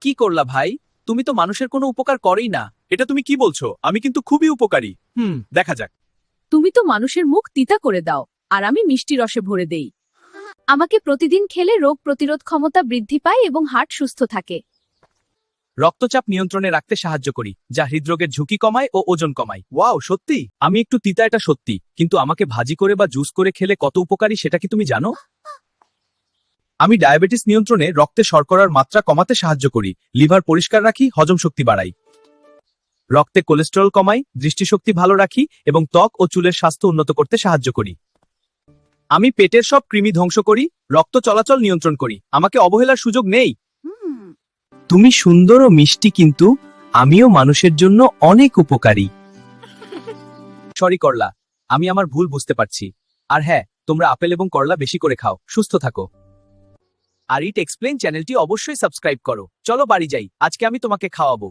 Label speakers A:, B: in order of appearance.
A: কি করলা ভাই? তুমি তো মানুষের কোনো উপকার করেই না।
B: এটা তুমি কি বলছো? আমি কিন্তু খুবই উপকারী। দেখা যাক।
C: তুমি তো মানুষের মুখ তিতা করে দাও, আর আমি মিষ্টি রসে ভরে দেই। আমাকে প্রতিদিন খেলে রোগ প্রতিরোধ ক্ষমতা বৃদ্ধি পায় এবং হার্ট সুস্থ থাকে।
A: রক্তচাপ নিয়ন্ত্রণে রাখতে সাহায্য করি, যা হৃদরোগের ঝুঁকি কমায় ও ওজন কমায়। ওয়াও, সত্যি? আমি একটু তিতা, এটা সত্যি, কিন্তু আমাকে ভাজি করে বা জুস করে খেলে কত উপকারী সেটা কি তুমি জানো? আমি ডায়াবেটিস নিয়ন্ত্রণে রক্তে শর্করার মাত্রা কমাতে সাহায্য করি, লিভার পরিষ্কার রাখি, হজম শক্তি বাড়াই। রক্তে কোলেস্টেরল কমাই, দৃষ্টিশক্তি ভালো রাখি এবং ত্বক ও চুলের স্বাস্থ্য উন্নত করতে সাহায্য করি। আমি পেটের সব কৃমি ধ্বংস করি, রক্ত চলাচল নিয়ন্ত্রণ করি। আমাকে অবহেলার সুযোগ নেই। তুমি সুন্দর ও মিষ্টি, কিন্তু আমিও মানুষের জন্য অনেক উপকারী। সরি করলা, আমি আমার ভুল বুঝতে পারছি। আর হ্যাঁ, তোমরা আপেল এবং করলা বেশি করে খাও, সুস্থ থাকো। আর ইট এক্সপ্লেইন চ্যানেলটি অবশ্যই সাবস্ক্রাইব করো। চলো বাড়ি যাই, আজকে আমি তোমাকে খাওয়াবো।